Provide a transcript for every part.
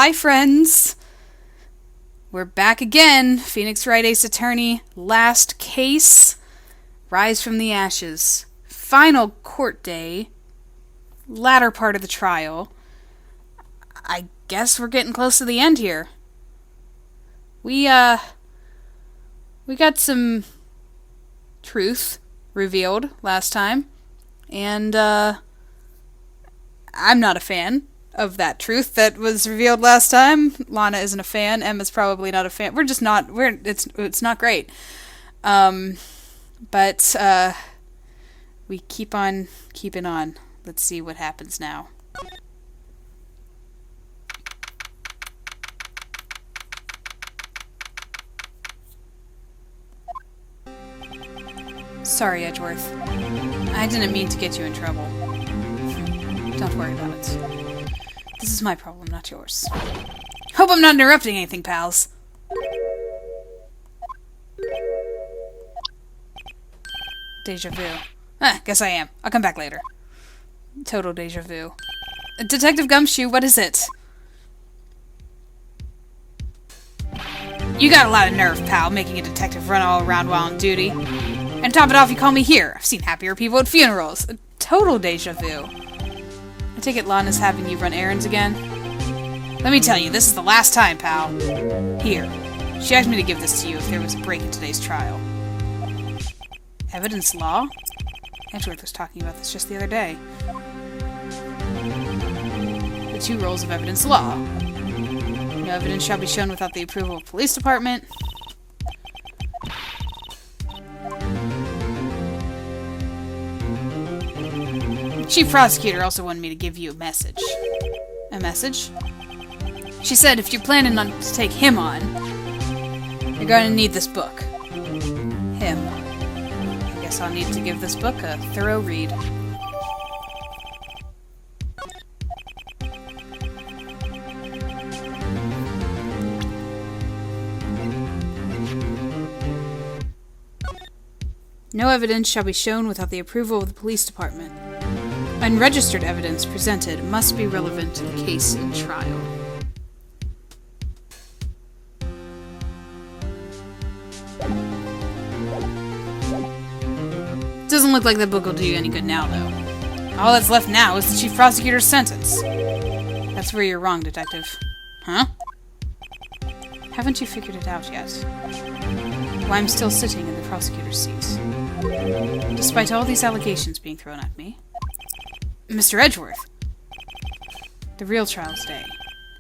hi friends! We're back again. Phoenix Wright Ace Attorney. Last case. Rise from the ashes. Final court day. Latter part of the trial. I guess we're getting close to the end here. We got some truth revealed last time. And, I'm not a fan of that truth that was revealed last time. Lana isn't a fan. Emma's probably not a fan. It's not great. But we keep on keeping on. Let's see what happens now. Sorry, Edgeworth. I didn't mean to get you in trouble. Don't worry about it. This is my problem, not yours. Hope I'm not interrupting anything, pals. Deja vu. Guess I am. I'll come back later. Total deja vu. Detective Gumshoe, what is it? You got a lot of nerve, pal, making a detective run all around while on duty. And top it off, you call me here. I've seen happier people at funerals. Total deja vu. I take it Lana's having you run errands again? Let me tell you, this is the last time, pal. Here. She asked me to give this to you if there was a break in today's trial. Evidence law? Edgeworth was talking about this just the other day. The two roles of evidence law. No evidence shall be shown without the approval of the police department. Chief Prosecutor also wanted me to give you a message. A message? She said if you're planning to take him on, you're going to need this book. Him. I guess I'll need to give this book a thorough read. No evidence shall be shown without the approval of the police department. Unregistered evidence presented must be relevant to the case in trial. Doesn't look like that book will do you any good now, though. All that's left now is the Chief Prosecutor's sentence. That's where you're wrong, Detective. Huh? Haven't you figured it out yet? Why I'm still sitting in the prosecutor's seat. Despite all these allegations being thrown at me. Mr. Edgeworth! The real trial's day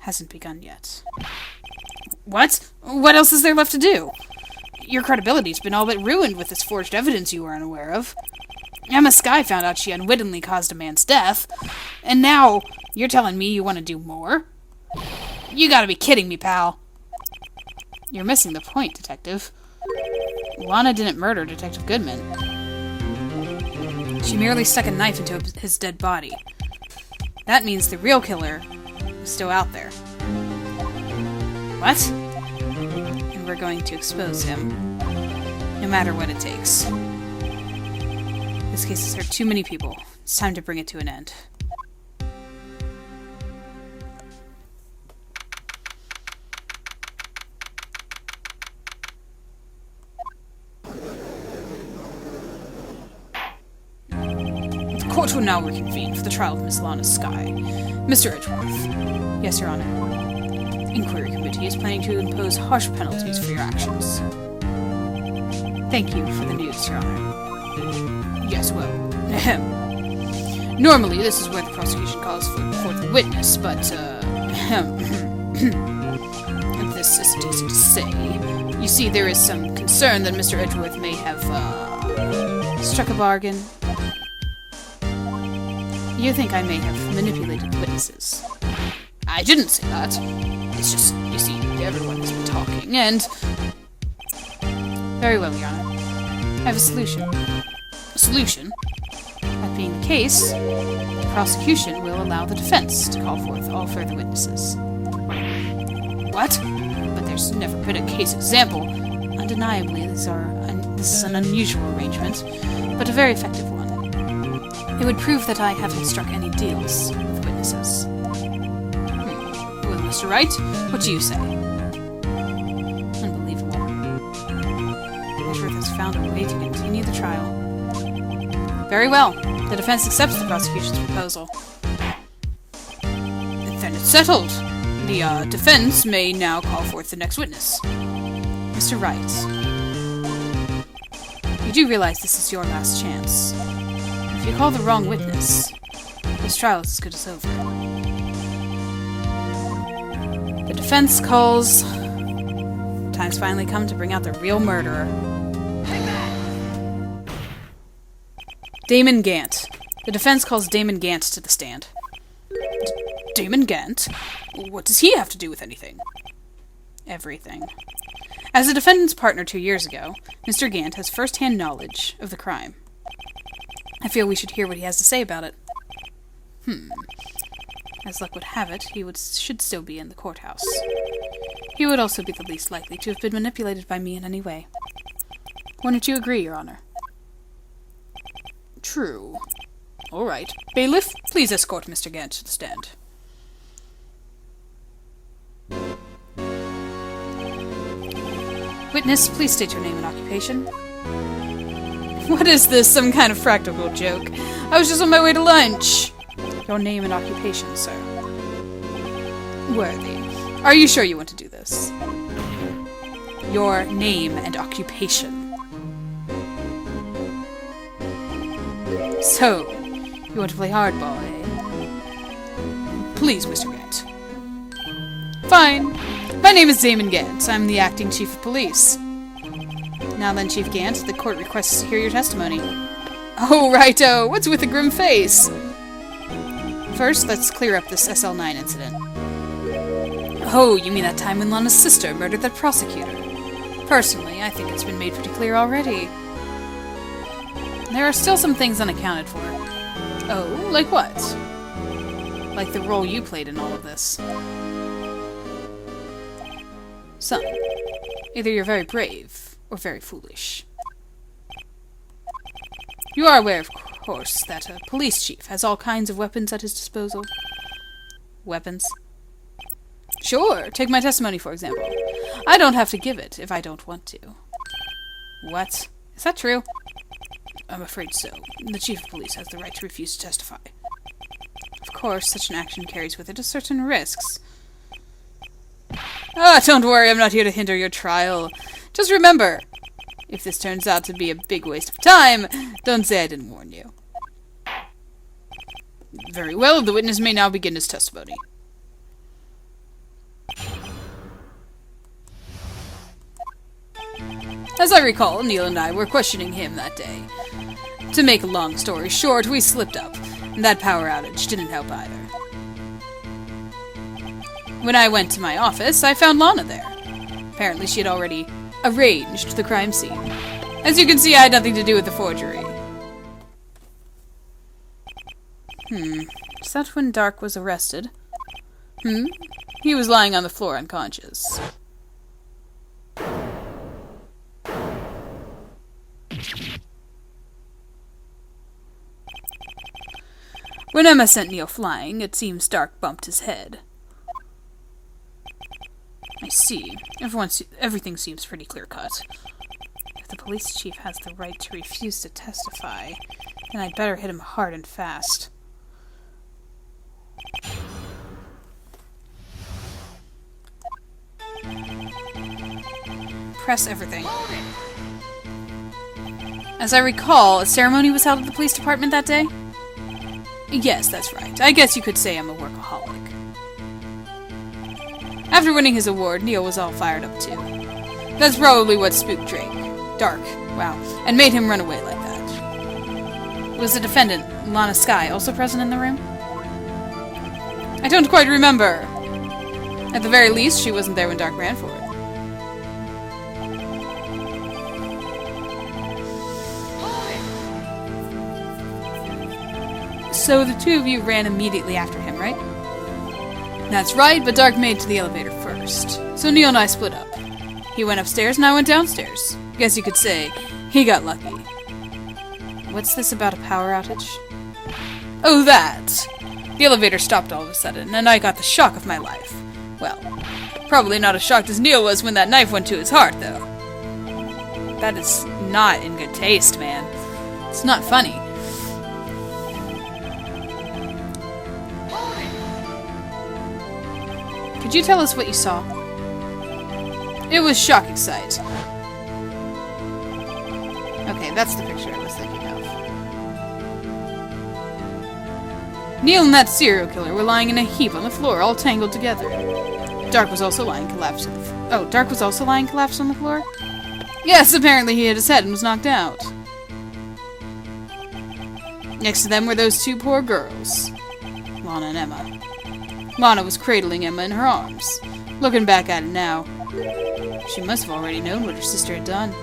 hasn't begun yet. What? What else is there left to do? Your credibility's been all but ruined with this forged evidence you were unaware of. Emma Skye found out she unwittingly caused a man's death, and now you're telling me you want to do more? You gotta be kidding me, pal. You're missing the point, Detective. Lana didn't murder Detective Goodman. She merely stuck a knife into his dead body. That means the real killer is still out there. What? And we're going to expose him. No matter what it takes. This case has hurt too many people. It's time to bring it to an end. The court will now reconvene for the trial of Miss Lana Skye. Mr. Edgeworth. Yes, Your Honor. Inquiry Committee is planning to impose harsh penalties for your actions. Thank you for the news, Your Honor. Yes, well, normally this is where the prosecution calls for the witness, but, this isn't easy to say. You see, there is some concern that Mr. Edgeworth may have, struck a bargain. You think I may have manipulated witnesses. I didn't say that. It's just, you see, everyone has been talking, and... Very well, Your Honor. I have a solution. A solution? That being the case, the prosecution will allow the defense to call forth all further witnesses. What? But there's never been a case example. Undeniably, this is an unusual arrangement, but a very effective one. It would prove that I haven't struck any deals with witnesses. We'll Mr. Wright, what do you say? Unbelievable. Edgeworth has found a way to continue the trial. Very well. The defense accepts the prosecution's proposal. Then it's settled. The defense may now call forth the next witness. Mr. Wright, you do realize this is your last chance. If you call the wrong witness, this trial is as good as over. The defense calls. Time's finally come to bring out the real murderer. Damon Gant. The defense calls Damon Gant to the stand. Damon Gant? What does he have to do with anything? Everything. As a defendant's partner 2 years ago, Mr. Gant has first-hand knowledge of the crime. I feel we should hear what he has to say about it. As luck would have it, he should still be in the courthouse. He would also be the least likely to have been manipulated by me in any way. Wouldn't you agree, Your Honor? True. All right. Bailiff, please escort Mr. Gant to the stand. Witness, please state your name and occupation. What is this, some kind of practical joke? I was just on my way to lunch. Your name and occupation, sir. Worthy. Are you sure you want to do this? Your name and occupation. So, you want to play hardball, eh? Please, Mr. Gant. Fine. My name is Damon Gant. I'm the acting chief of police. Now then, Chief Gant, the court requests to hear your testimony. Oh, righto! What's with the grim face? First, let's clear up this SL9 incident. Oh, you mean that time when Lana's sister murdered that prosecutor? Personally, I think it's been made pretty clear already. There are still some things unaccounted for. Oh, like what? Like the role you played in all of this. Son, either you're very brave, or very foolish. You are aware, of course, that a police chief has all kinds of weapons at his disposal. Weapons? Sure, take my testimony, for example. I don't have to give it if I don't want to. What? Is that true? I'm afraid so. The chief of police has the right to refuse to testify. Of course, such an action carries with it a certain risks. Ah, don't worry, I'm not here to hinder your trial. Just remember, if this turns out to be a big waste of time, don't say I didn't warn you. Very well, the witness may now begin his testimony. As I recall, Neil and I were questioning him that day. To make a long story short, we slipped up, and that power outage didn't help either. When I went to my office, I found Lana there. Apparently she had already arranged the crime scene. As you can see, I had nothing to do with the forgery. Is that when Dark was arrested? He was lying on the floor unconscious. When Emma sent Neil flying, it seems Dark bumped his head. I see. Everything seems pretty clear-cut. If the police chief has the right to refuse to testify, then I'd better hit him hard and fast. Press everything. As I recall, a ceremony was held at the police department that day? Yes, that's right. I guess you could say I'm a workaholic. After winning his award, Neil was all fired up too. That's probably what spooked Drake. Dark, wow, and made him run away like that. Was the defendant, Lana Skye, also present in the room? I don't quite remember. At the very least, she wasn't there when Dark ran for it. So the two of you ran immediately after him, right? That's right, but Dark made it to the elevator first. So Neil and I split up. He went upstairs and I went downstairs. Guess you could say, he got lucky. What's this about a power outage? Oh, that! The elevator stopped all of a sudden, and I got the shock of my life. Well, probably not as shocked as Neil was when that knife went to his heart, though. That is not in good taste, man. It's not funny. Could you tell us what you saw? It was shocking sight. Okay, that's the picture I was thinking of. Neil and that serial killer were lying in a heap on the floor, all tangled together. Dark was also lying collapsed on the Dark was also lying collapsed on the floor? Yes, apparently he hit his head and was knocked out. Next to them were those two poor girls, Lana and Emma. Lana was cradling Emma in her arms. Looking back at it now, she must have already known what her sister had done.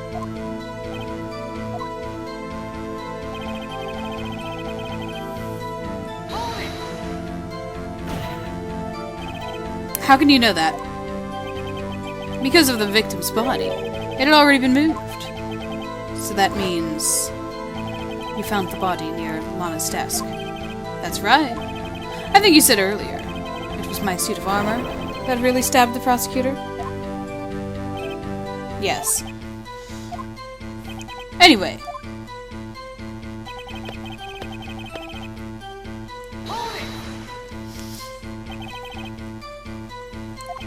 How can you know that? Because of the victim's body. It had already been moved. So that means you found the body near Lana's desk. That's right. I think you said earlier it was my suit of armor that really stabbed the prosecutor. Yes. Anyway.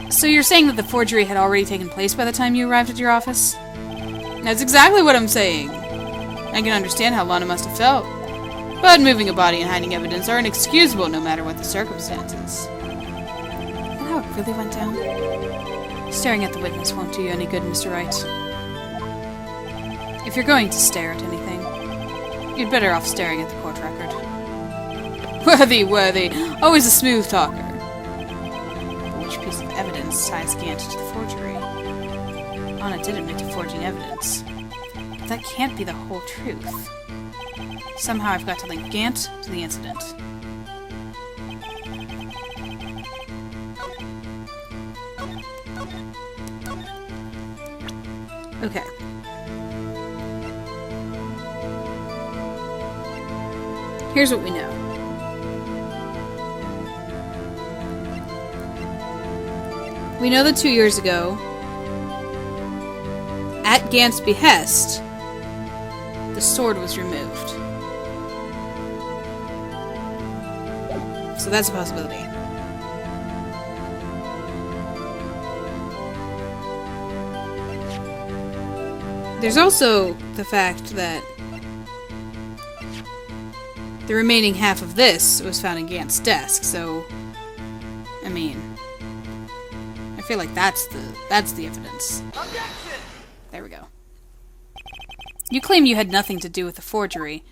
So you're saying that the forgery had already taken place by the time you arrived at your office? That's exactly what I'm saying. I can understand how Lana must have felt. But moving a body and hiding evidence are inexcusable no matter what the circumstances. Is that how it really went down? Staring at the witness won't do you any good, Mr. Wright. If you're going to stare at anything, you'd better off staring at the court record. Worthy! Always a smooth talker. Which piece of evidence ties Gant to the forgery? Lana did admit to forging evidence. But that can't be the whole truth. Somehow I've got to link Gant to the incident. Okay. Here's what we know. We know that 2 years ago, at Gant's behest, the sword was removed. So that's a possibility. There's also the fact that the remaining half of this was found in Gant's desk, so I mean, I feel like that's the evidence. There we go. You claim you had nothing to do with the forgery,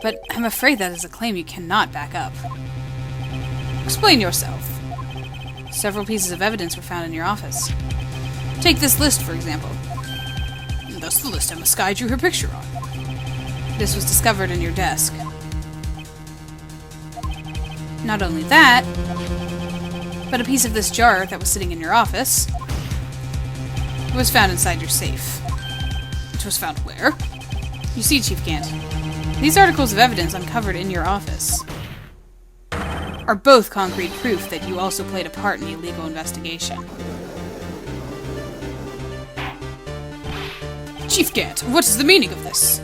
but I'm afraid that is a claim you cannot back up. Explain yourself. Several pieces of evidence were found in your office. Take this list, for example. That's the list Emma Skye drew her picture on. This was discovered in your desk. Not only that, but a piece of this jar that was sitting in your office was found inside your safe. It was found where? You see, Chief Gant, these articles of evidence uncovered in your office are both concrete proof that you also played a part in the illegal investigation. Chief Gant, what is the meaning of this?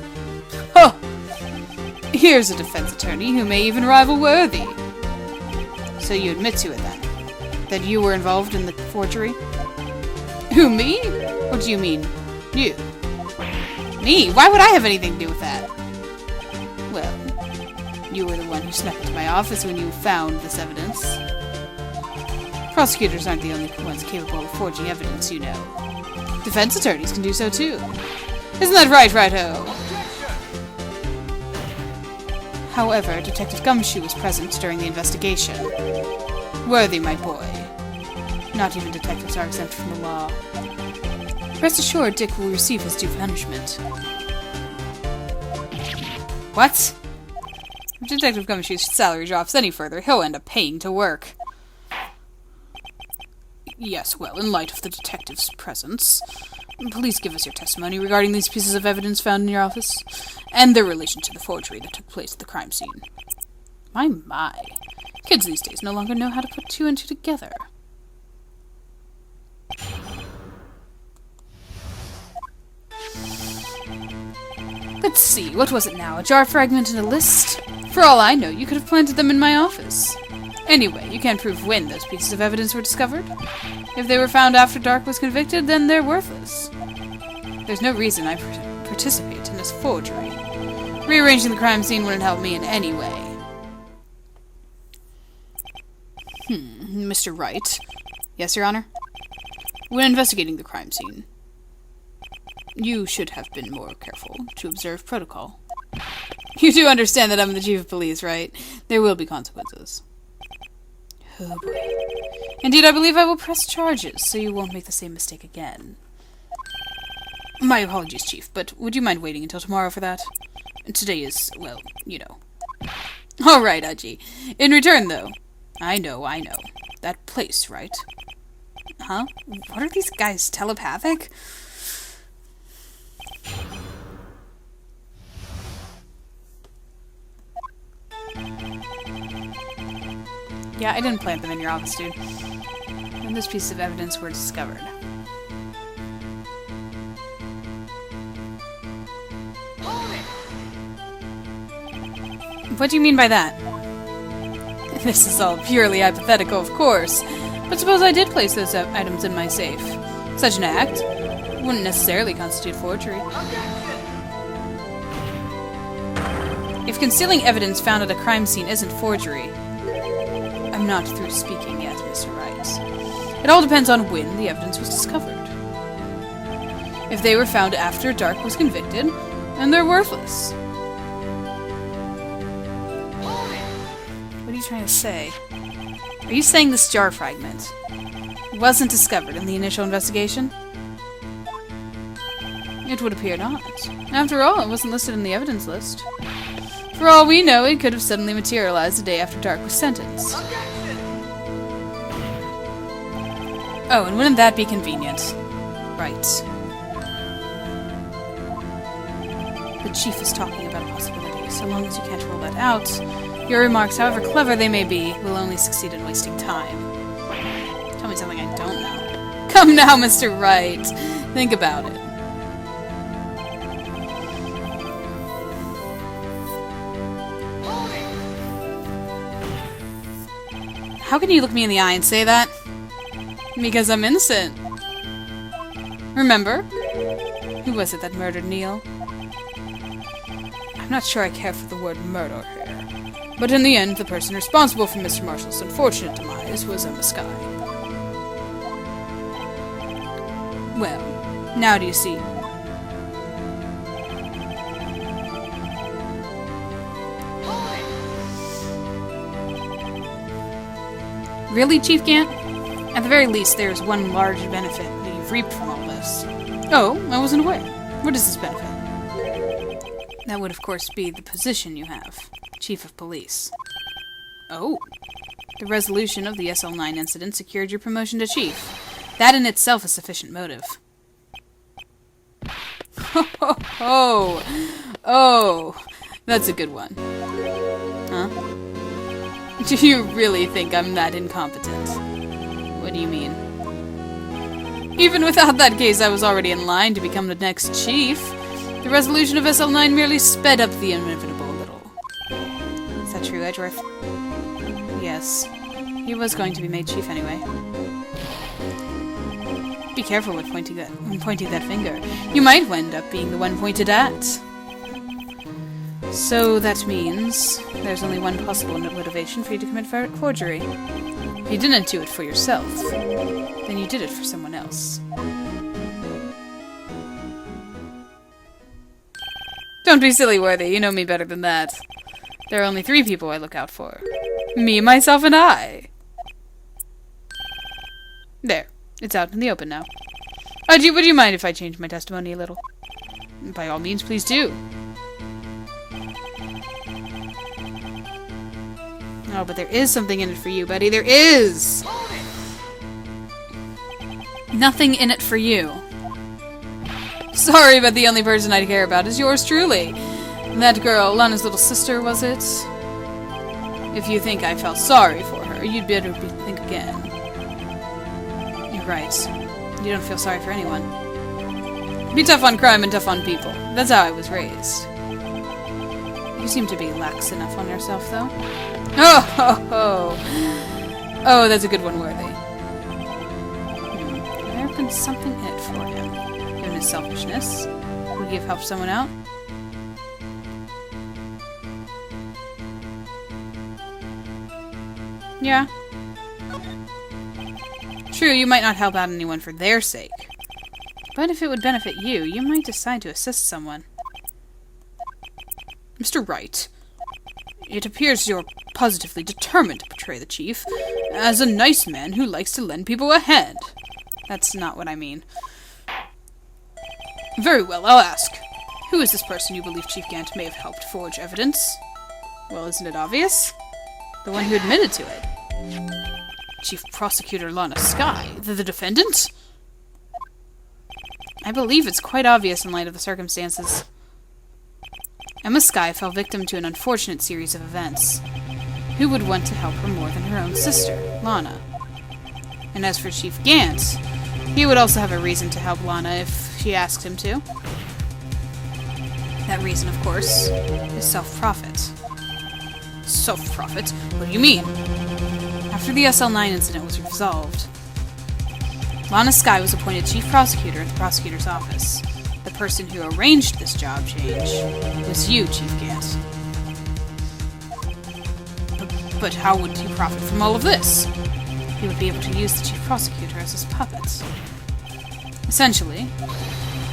Oh! Here's a defense attorney who may even rival Worthy. So you admit to it, then? That you were involved in the forgery? Who, me? What do you mean, you? Me? Why would I have anything to do with that? Well, you were the one who snuck into my office when you found this evidence. Prosecutors aren't the only ones capable of forging evidence, you know. Defense attorneys can do so too. Isn't that right, Righto? However, Detective Gumshoe was present during the investigation. Worthy, my boy. Not even detectives are exempt from the law. Rest assured, Dick will receive his due punishment. What? If Detective Gumshoe's salary drops any further, he'll end up paying to work. Yes, well, in light of the detective's presence, please give us your testimony regarding these pieces of evidence found in your office, and their relation to the forgery that took place at the crime scene. My. Kids these days no longer know how to put two and two together. what was it now? A jar fragment and a list? For all I know, you could have planted them in my office. Anyway, you can't prove when those pieces of evidence were discovered. If they were found after Dark was convicted, then they're worthless. There's no reason I participate in this forgery. Rearranging the crime scene wouldn't help me in any way. Mr. Wright. Yes, Your Honor? When investigating the crime scene, you should have been more careful to observe protocol. You do understand that I'm the chief of police, right? There will be consequences. Oh boy. Indeed, I believe I will press charges, so you won't make the same mistake again. My apologies, Chief, but would you mind waiting until tomorrow for that? Today is, well, you know. All right, Aji. In return, though, I know. That place, right? Huh? What are these guys, telepathic? Yeah, I didn't plant them in your office, dude. When those pieces of evidence were discovered. What do you mean by that? This is all purely hypothetical, of course. But suppose I did place those items in my safe. Such an act wouldn't necessarily constitute forgery. If concealing evidence found at a crime scene isn't forgery, I'm not through speaking yet, Mr. Wright. It all depends on when the evidence was discovered. If they were found after Dark was convicted, then they're worthless. What are you trying to say? Are you saying this jar fragment wasn't discovered in the initial investigation? It would appear not. After all, it wasn't listed in the evidence list. For all we know, it could have suddenly materialized the day after Dark was sentenced. Oh, and wouldn't that be convenient? Right. The Chief is talking about a possibility. So long as you can't rule that out, your remarks, however clever they may be, will only succeed in wasting time. Tell me something I don't know. Come now, Mr. Wright. Think about it. How can you look me in the eye and say that? Because I'm innocent. Remember? Who was it that murdered Neil? I'm not sure I care for the word murder here. But in the end, the person responsible for Mr. Marshall's unfortunate demise was Emma Skye. Well, now do you see? Really, Chief Gant? At the very least, there is one large benefit that you've reaped from all this. Oh, I wasn't aware. What is this benefit? That would, of course, be the position you have. Chief of Police. Oh. The resolution of the SL9 incident secured your promotion to Chief. That in itself is sufficient motive. Oh, that's a good one. Huh? Do you really think I'm that incompetent? What do you mean? Even without that case, I was already in line to become the next chief. The resolution of SL9 merely sped up the inevitable a little. Is that true, Edgeworth? Yes. He was going to be made chief anyway. Be careful when pointing that finger. You might end up being the one pointed at. So that means there's only one possible motivation for you to commit forgery. If you didn't do it for yourself, then you did it for someone else. Don't be silly, Worthy. You know me better than that. There are only 3 people I look out for. Me, myself, and I. There. It's out in the open now. Would you mind if I change my testimony a little? By all means, please do. Oh, but there is something in it for you, buddy. There is! Nothing in it for you. Sorry, but the only person I care about is yours truly. That girl, Lana's little sister, was it? If you think I felt sorry for her, you'd better think again. You're right. You don't feel sorry for anyone. Be tough on crime and tough on people. That's how I was raised. You seem to be lax enough on yourself, though. Oh, ho, ho. Oh, that's a good one, Worthy. Could there have been something in it for him? Given his selfishness, would he have helped someone out? Yeah. True, you might not help out anyone for their sake. But if it would benefit you, you might decide to assist someone. Mr. Wright, it appears you're positively determined to portray the chief as a nice man who likes to lend people a hand. That's not what I mean. Very well, I'll ask. Who is this person you believe Chief Gant may have helped forge evidence? Well, isn't it obvious? The one who admitted to it. Chief Prosecutor Lana Skye, the defendant? I believe it's quite obvious in light of the circumstances. Emma Skye fell victim to an unfortunate series of events. Who would want to help her more than her own sister, Lana? And as for Chief Gant, he would also have a reason to help Lana if she asked him to. That reason, of course, is self-profit. Self-profit? What do you mean? After the SL9 incident was resolved, Lana Skye was appointed Chief Prosecutor at the Prosecutor's Office. The person who arranged this job change was you, Chief Gant. But how would he profit from all of this? He would be able to use the Chief Prosecutor as his puppet. Essentially,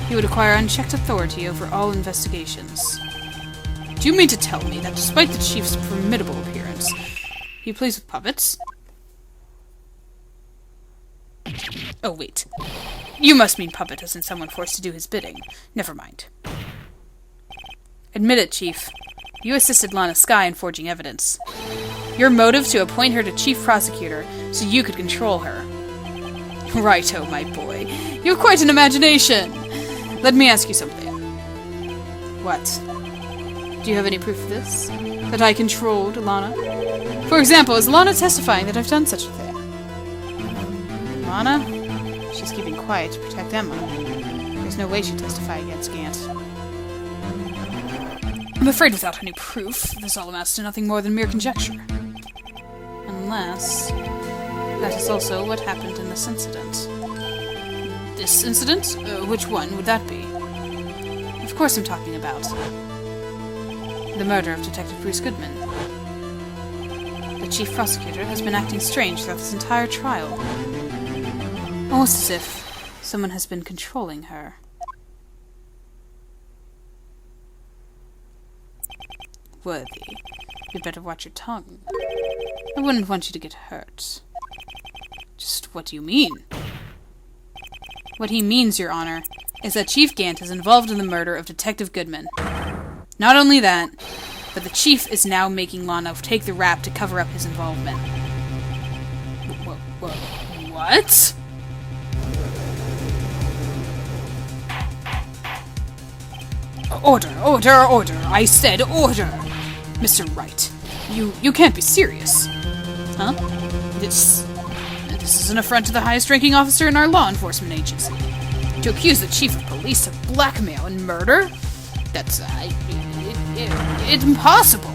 he would acquire unchecked authority over all investigations. Do you mean to tell me that despite the Chief's formidable appearance, he plays with puppets? Oh, wait. You must mean puppet as in someone forced to do his bidding. Never mind. Admit it, Chief. You assisted Lana Skye in forging evidence. Your motive to appoint her to Chief Prosecutor so you could control her. Righto, my boy. You have quite an imagination. Let me ask you something. What? Do you have any proof of this? That I controlled Lana? For example, is Lana testifying that I've done such a thing? Lana? She's keeping quiet to protect Emma. There's no way she'd testify against Gant. I'm afraid without any proof, this all amounts to nothing more than mere conjecture. Unless that is also what happened in this incident. This incident? Which one would that be? Of course I'm talking about the murder of Detective Bruce Goodman. The Chief Prosecutor has been acting strange throughout this entire trial. Almost as if someone has been controlling her. Worthy, you'd better watch your tongue. I wouldn't want you to get hurt. Just what do you mean? What he means, Your Honor, is that Chief Gant is involved in the murder of Detective Goodman. Not only that, but the Chief is now making Lana take the rap to cover up his involvement. What? Order, order, order! I said order! Mr. Wright, you can't be serious. Huh? This is an affront to the highest-ranking officer in our law enforcement agency. To accuse the chief of police of blackmail and murder? That's, it's impossible.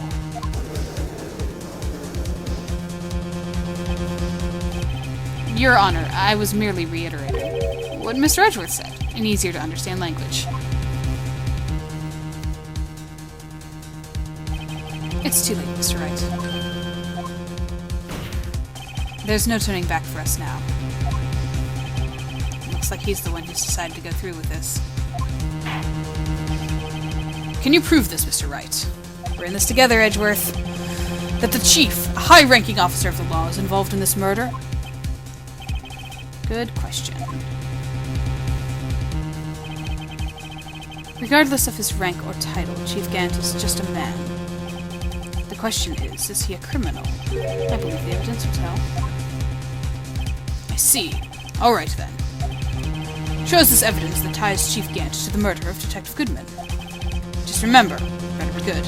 Your Honor, I was merely reiterating what Mr. Edgeworth said, in easier-to-understand language. It's too late, Mr. Wright. There's no turning back for us now. Looks like he's the one who's decided to go through with this. Can you prove this, Mr. Wright? We're in this together, Edgeworth. That the chief, a high-ranking officer of the law, is involved in this murder? Good question. Regardless of his rank or title, Chief Gant is just a man. The question is he a criminal? I believe the evidence will tell. I see. All right, then. Show us this evidence that ties Chief Gant to the murder of Detective Goodman. Just remember, better be good.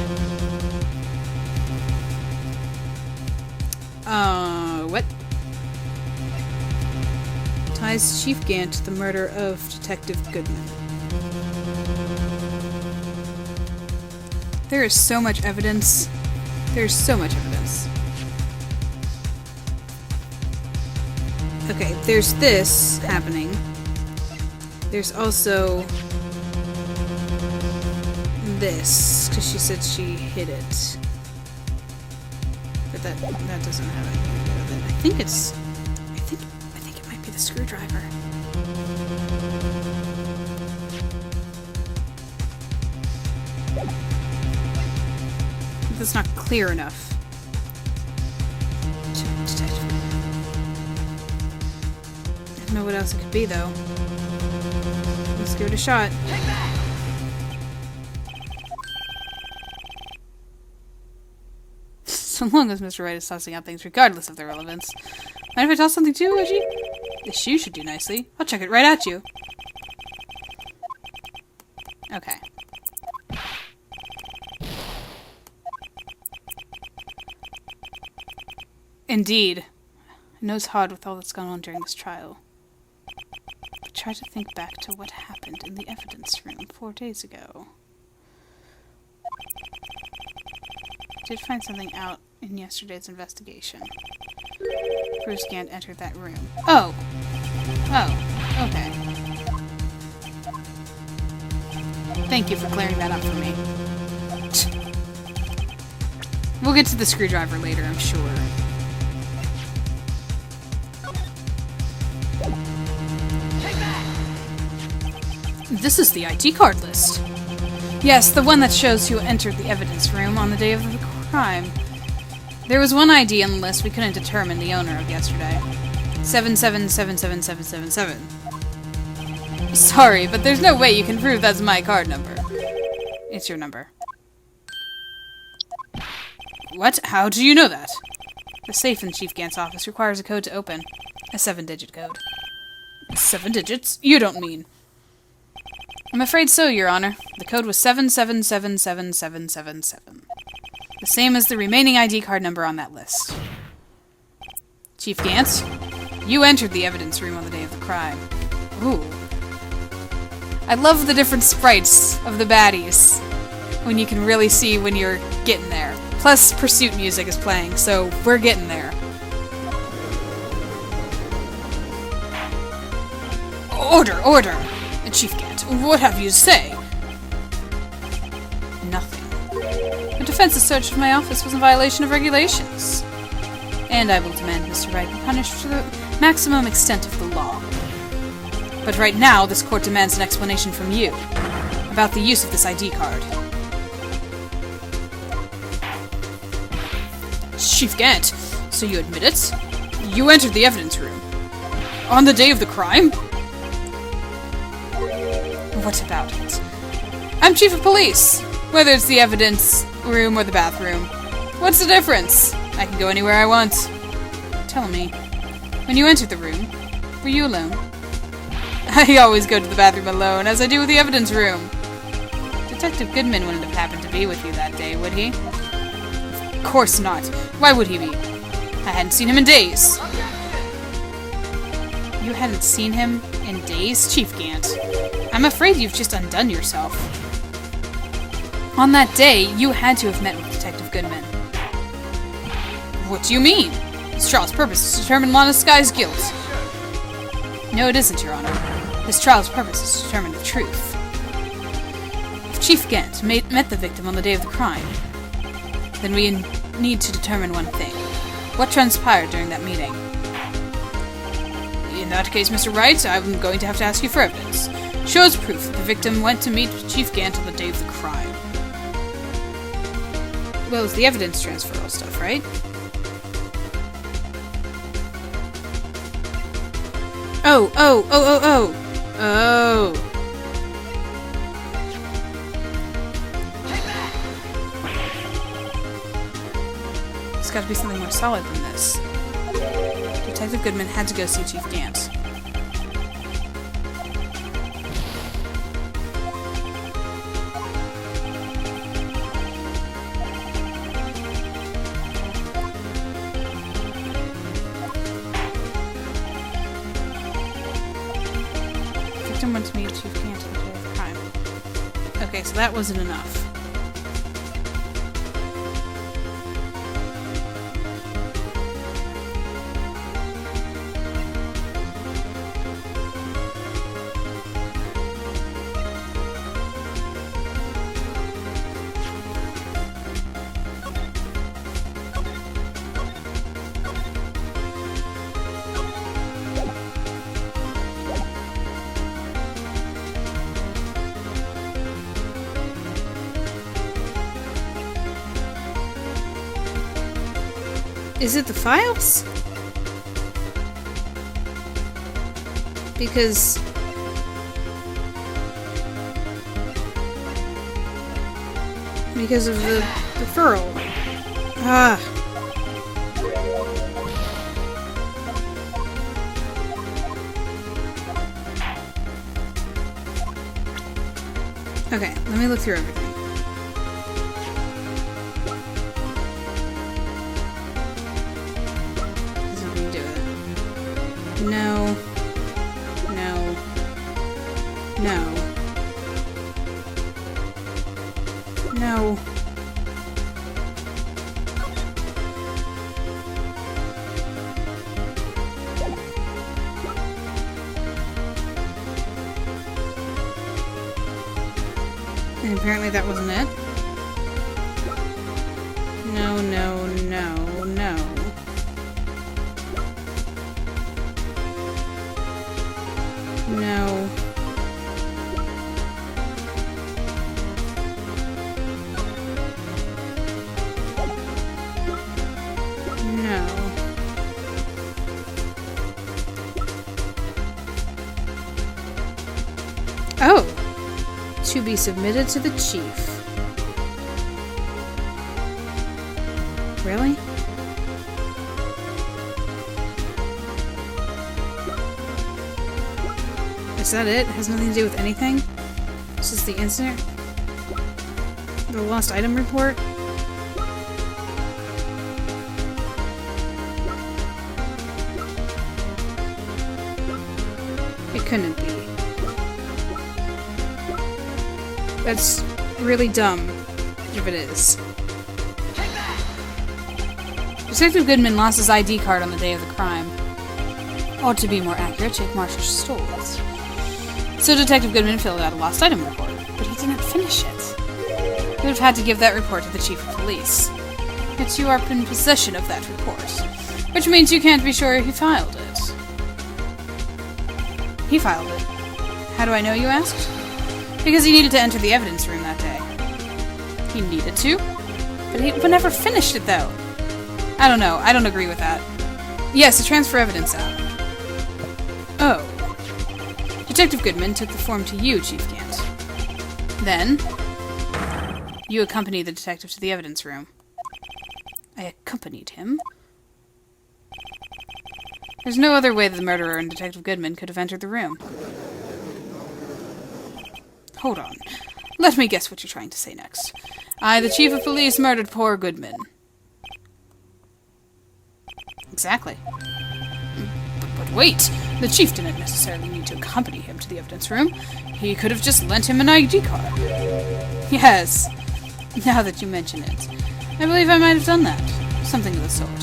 What? Ties Chief Gant to the murder of Detective Goodman. There is so much evidence. There's so much evidence. Okay, there's this happening. There's also this, because she said she hid it. But that doesn't have anything to do with it. I think it might be the screwdriver. That's not clear enough. Detective. I don't know what else it could be, though. Let's give it a shot. So long as Mr. Wright is tossing out things regardless of their relevance. Mind if I toss something too, Reggie? This shoe should do nicely. I'll chuck it right at you. Okay. Indeed. I know it's hard with all that's gone on during this trial. But try to think back to what happened in the evidence room 4 days ago. I did find something out in yesterday's investigation. Bruce Gant entered that room. Oh! Oh, okay. Thank you for clearing that up for me. We'll get to the screwdriver later, I'm sure. This is the ID card list. Yes, the one that shows who entered the evidence room on the day of the crime. There was one ID on the list we couldn't determine the owner of yesterday. 7777777. Sorry, but there's no way you can prove that's my card number. It's your number. What? How do you know that? The safe in Chief Gant's office requires a code to open. A 7-digit code. 7 digits? You don't mean... I'm afraid so, Your Honor. The code was 7777777. The same as the remaining ID card number on that list. Chief Gant, you entered the evidence room on the day of the crime. Ooh. I love the different sprites of the baddies when you can really see when you're getting there. Plus, pursuit music is playing, so we're getting there. Order, order! Chief Gant, what have you to say? Nothing. The defense's search of my office was in violation of regulations. And I will demand Mr. Wright be punished to the maximum extent of the law. But right now, this court demands an explanation from you about the use of this ID card. Chief Gant, so you admit it? You entered the evidence room. On the day of the crime? What about it? I'm chief of police, whether it's the evidence room or the bathroom. What's the difference? I can go anywhere I want. Tell me, when you entered the room, were you alone? I always go to the bathroom alone, as I do with the evidence room. Detective Goodman wouldn't have happened to be with you that day, would he? Of course not. Why would he be? I hadn't seen him in days. You hadn't seen him in days, Chief Gant? I'm afraid you've just undone yourself. On that day, you had to have met with Detective Goodman. What do you mean? This trial's purpose is to determine Lana Sky's guilt. No, it isn't, Your Honor. This trial's purpose is to determine the truth. If Chief Gant met the victim on the day of the crime, then we need to determine one thing. What transpired during that meeting? In that case, Mr. Wright, I'm going to have to ask you for evidence. Shows proof that the victim went to meet Chief Gant on the day of the crime. Well, it's the evidence transferal stuff, right? Oh. There's got to be something more solid than this. Detective Goodman had to go see Chief Gant. Went to meet Chief Gant on the day of the crime. Okay, so that wasn't enough. Is it the files? Because... because of the referral. Ah. Okay, let me look through everything. This is how we do it. No. No. No. No. And apparently that wasn't it. No, no, no, no. No. No. Oh! To be submitted to the chief. Really? Is that it? Has nothing to do with anything? This is the incident? The lost item report? It couldn't be. That's really dumb, if it is. Detective Goodman lost his ID card on the day of the crime. Or to be more accurate, Jake Marshall stole it. So Detective Goodman filled out a lost item report, but he didn't finish it. He would have had to give that report to the chief of police. Yet you are in possession of that report, which means you can't be sure he filed it. He filed it. How do I know, you asked? Because he needed to enter the evidence room that day. He needed to? But he never finished it, though. I don't know. I don't agree with that. Yes, to transfer evidence out. Oh. Detective Goodman took the form to you, Chief Gant. Then, you accompanied the detective to the evidence room. I accompanied him? There's no other way that the murderer and Detective Goodman could have entered the room. Hold on. Let me guess what you're trying to say next. I, the chief of police, murdered poor Goodman. Exactly. But wait! The chief didn't necessarily need to accompany him to the evidence room. He could have just lent him an ID card. Yes. Now that you mention it. I believe I might have done that. Something of the sort.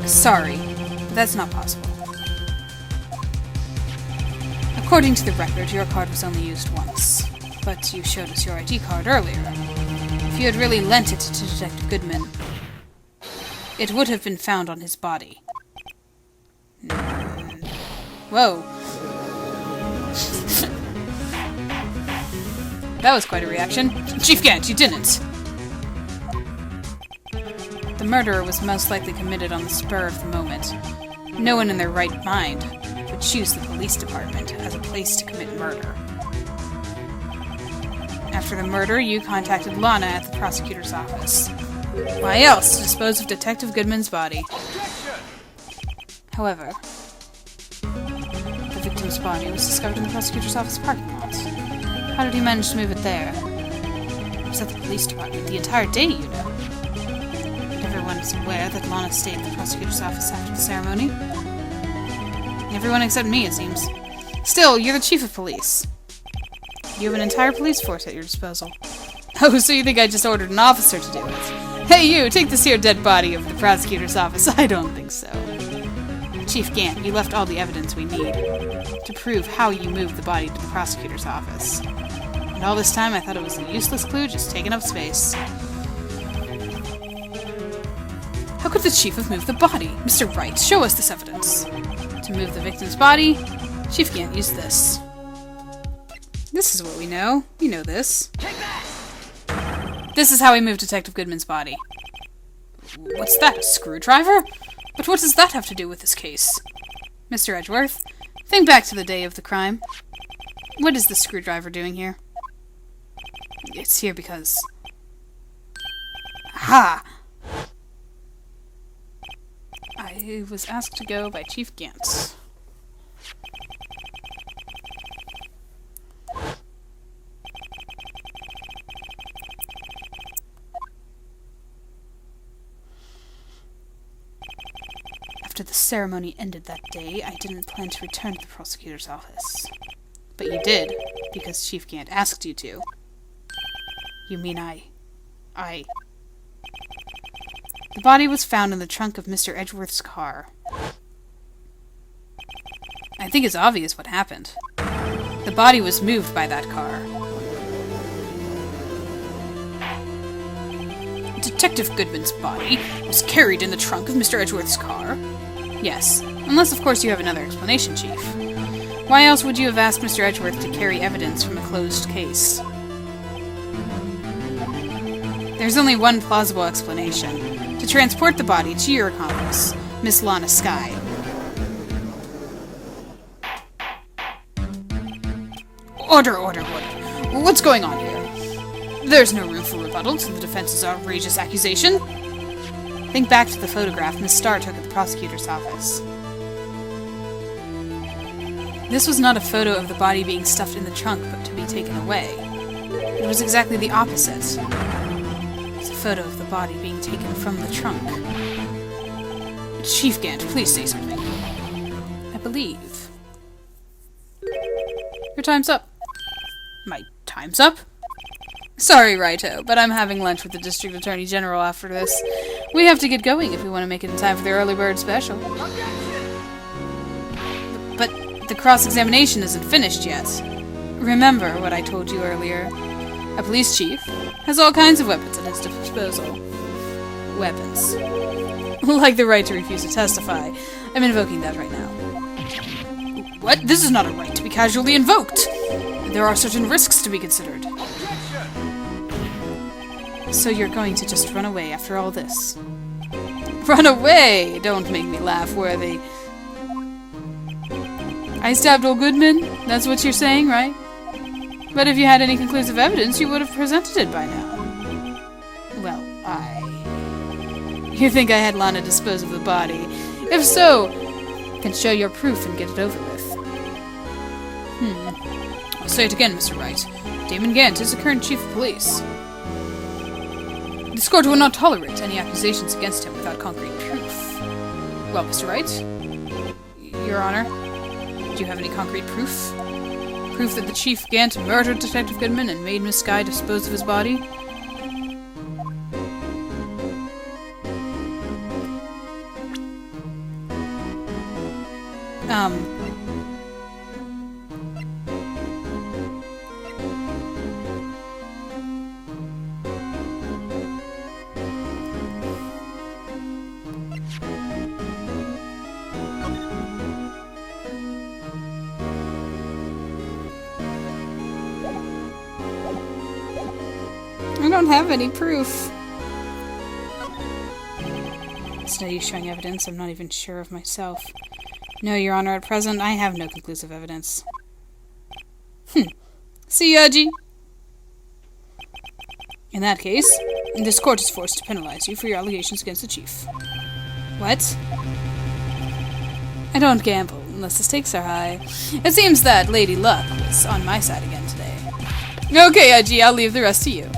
Sorry, but that's not possible. According to the record, your card was only used once. But you showed us your ID card earlier. If you had really lent it to Detective Goodman, it would have been found on his body. Whoa. That was quite a reaction. Chief Gant, you didn't! The murder was most likely committed on the spur of the moment. No one in their right mind would choose the police department as a place to commit murder. After the murder, you contacted Lana at the prosecutor's office. Why else to dispose of Detective Goodman's body? However, the victim's body was discovered in the prosecutor's office parking lot. How did he manage to move it there? It was at the police department the entire day, you know. Everyone is aware that Lana stayed at the prosecutor's office after the ceremony. Everyone except me, it seems. Still, you're the chief of police. You have an entire police force at your disposal. Oh, so you think I just ordered an officer to do it? Hey you, take this here dead body of the prosecutor's office. I don't think so. Chief Gant, you left all the evidence we need to prove how you moved the body to the prosecutor's office. And all this time I thought it was a useless clue just taking up space. How could the chief have moved the body? Mr. Wright, show us this evidence. To move the victim's body, Chief Gant used this. This is what we know. You know this. This is how we moved Detective Goodman's body. What's that, a screwdriver? But what does that have to do with this case? Mr. Edgeworth, think back to the day of the crime. What is the screwdriver doing here? It's here because... Ha! I was asked to go by Chief Gant. After the ceremony ended that day, I didn't plan to return to the prosecutor's office. But you did, because Chief Gant asked you to. You mean I... The body was found in the trunk of Mr. Edgeworth's car. I think it's obvious what happened. The body was moved by that car. Detective Goodman's body was carried in the trunk of Mr. Edgeworth's car? Yes, unless of course you have another explanation, Chief. Why else would you have asked Mr. Edgeworth to carry evidence from a closed case? There's only one plausible explanation. To transport the body to your accomplice, Miss Lana Skye. Order, order, order. What's going on here? There's no room for rebuttal to the defense's outrageous accusation. Think back to the photograph Miss Starr took at the prosecutor's office. This was not a photo of the body being stuffed in the trunk but to be taken away. It was exactly the opposite. It's a photo of the body being taken from the trunk. Chief Gant, please say something. I believe. Your time's up. My time's up? Sorry, Righto, but I'm having lunch with the District Attorney General after this. We have to get going if we want to make it in time for the early bird special. But the cross-examination isn't finished yet. Remember what I told you earlier. A police chief has all kinds of weapons at his disposal. Weapons. Like the right to refuse to testify. I'm invoking that right now. What? This is not a right to be casually invoked! There are certain risks to be considered. So you're going to just run away after all this? Run away! Don't make me laugh, Worthy. I stabbed old Goodman? That's what you're saying, right? But if you had any conclusive evidence, you would have presented it by now. Well, You think I had Lana dispose of the body? If so, then show your proof and get it over with. I'll say it again, Mr. Wright. Damon Gant is the current chief of police. This court will not tolerate any accusations against him without concrete proof. Well, Mr. Wright? Your Honor, do you have any concrete proof? Proof that the Chief Gant murdered Detective Goodman and made Miss Skye dispose of his body? I don't have any proof. It's no use showing evidence. I'm not even sure of myself. No, Your Honor, at present, I have no conclusive evidence. See ya, G. In that case, this court is forced to penalize you for your allegations against the chief. What? I don't gamble, unless the stakes are high. It seems that Lady Luck was on my side again today. Okay, IG, I'll leave the rest to you.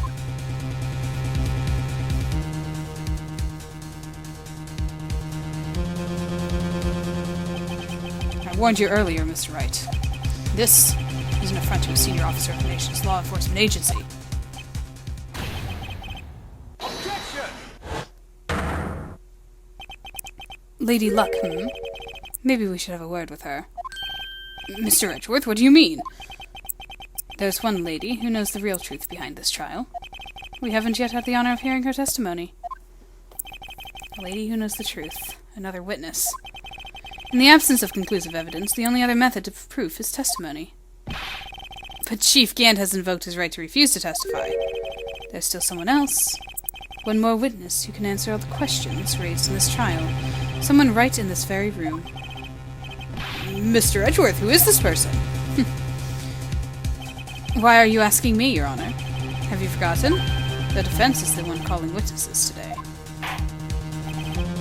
I warned you earlier, Mr. Wright. This is an affront to a senior officer of the nation's law enforcement agency. Objection! Lady Luck, Maybe we should have a word with her. Mr. Edgeworth, what do you mean? There's one lady who knows the real truth behind this trial. We haven't yet had the honor of hearing her testimony. A lady who knows the truth. Another witness. In the absence of conclusive evidence, the only other method of proof is testimony. But Chief Gant has invoked his right to refuse to testify. There's still someone else. One more witness who can answer all the questions raised in this trial. Someone right in this very room. Mr. Edgeworth, who is this person? Why are you asking me, Your Honor? Have you forgotten? The defense is the one calling witnesses today.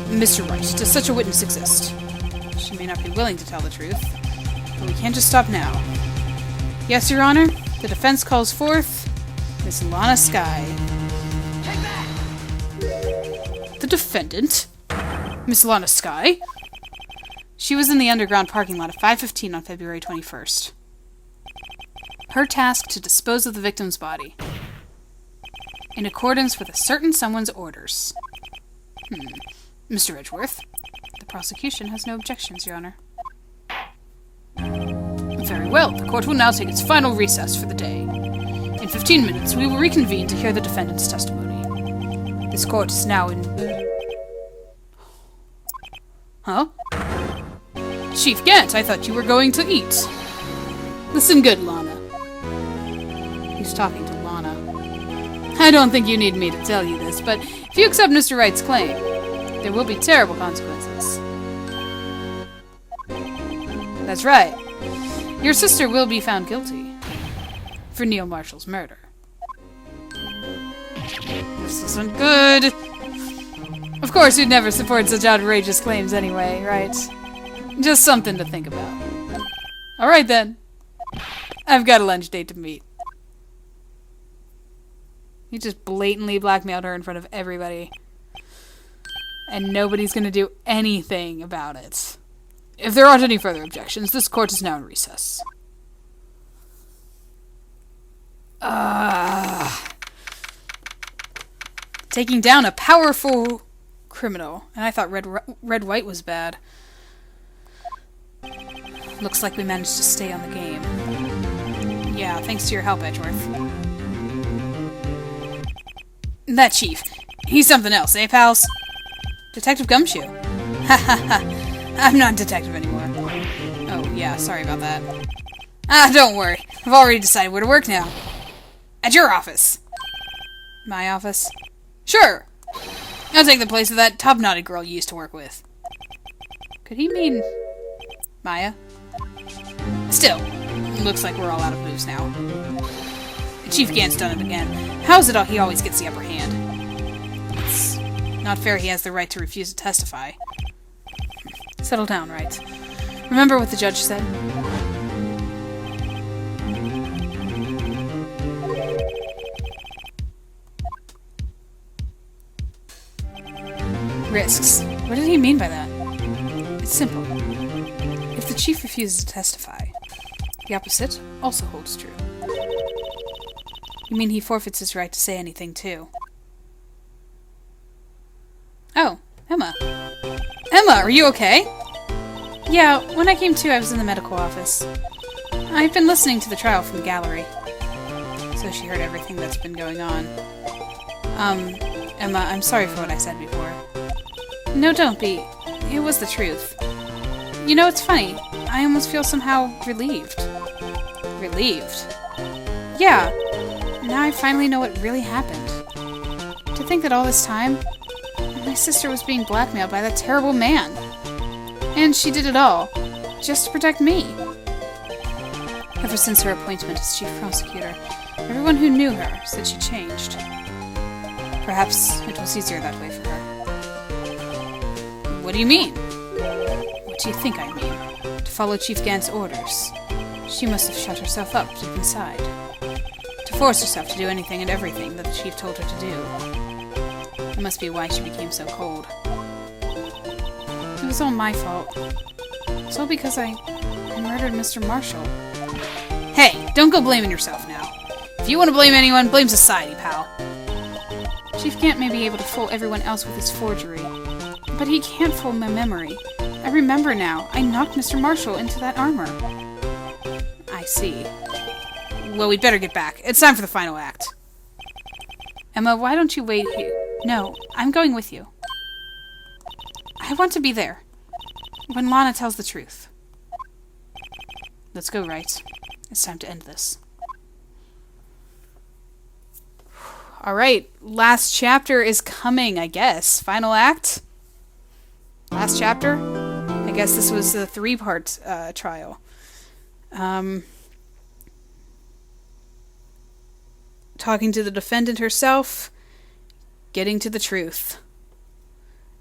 Mr. Wright, does such a witness exist? She may not be willing to tell the truth, but we can't just stop now. Yes, Your Honor, the defense calls forth Miss Lana Skye. The defendant? Miss Lana Skye? She was in the underground parking lot at 5:15 on February 21st. Her task to dispose of the victim's body, in accordance with a certain someone's orders. Mr. Edgeworth, the prosecution has no objections, Your Honor. Very well, the court will now take its final recess for the day. In 15 minutes, we will reconvene to hear the defendant's testimony. This court is now in... Huh? Chief Gant, I thought you were going to eat. Listen good, Lana. He's talking to Lana. I don't think you need me to tell you this, but if you accept Mr. Wright's claim, there will be terrible consequences. That's right. Your sister will be found guilty for Neil Marshall's murder. This isn't good. Of course, you'd never support such outrageous claims anyway, right? Just something to think about. Alright then. I've got a lunch date to meet. You just blatantly blackmailed her in front of everybody. And nobody's gonna do anything about it. If there aren't any further objections, this court is now in recess. Taking down a powerful criminal. And I thought red white was bad. Looks like we managed to stay on the game. Yeah, thanks to your help, Edgeworth. That chief. He's something else, eh, pals? Detective Gumshoe. Ha ha ha. I'm not a detective anymore. Oh, yeah, sorry about that. Don't worry. I've already decided where to work now. At your office. My office? Sure. I'll take the place of that top-knotted girl you used to work with. Could he mean... Maya? Still, looks like we're all out of moves now. Chief Gant's done it again. How's it he always gets the upper hand? It's not fair he has the right to refuse to testify. Settle down, Wright. Remember what the judge said? Risks. What did he mean by that? It's simple. If the chief refuses to testify, the opposite also holds true. You mean he forfeits his right to say anything, too? Oh, Emma. Emma, are you okay? Yeah, when I came to, I was in the medical office. I've been listening to the trial from the gallery. So she heard everything that's been going on. Emma, I'm sorry for what I said before. No, don't be. It was the truth. You know, it's funny. I almost feel somehow relieved. Relieved? Yeah. Now I finally know what really happened. To think that all this time, my sister was being blackmailed by that terrible man. And she did it all, just to protect me. Ever since her appointment as chief prosecutor, everyone who knew her said she changed. Perhaps it was easier that way for her. What do you mean? What do you think I mean? To follow Chief Gant's orders. She must have shut herself up deep inside. To force herself to do anything and everything that the chief told her to do. It must be why she became so cold. It was all my fault. It's all because I murdered Mr. Marshall. Hey, don't go blaming yourself now. If you want to blame anyone, blame society, pal. Chief Gant may be able to fool everyone else with his forgery, but he can't fool my memory. I remember now. I knocked Mr. Marshall into that armor. I see. Well, we'd better get back. It's time for the final act. Emma, why don't you wait here? No, I'm going with you. I want to be there. When Lana tells the truth. Let's go, Wright. It's time to end this. Alright, last chapter is coming, I guess. Final act? Last chapter? I guess this was the 3-part trial. Talking to the defendant herself, getting to the truth.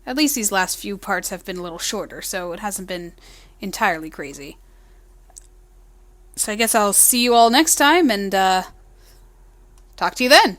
At least these last few parts have been a little shorter, so it hasn't been entirely crazy. So I guess I'll see you all next time, and talk to you then.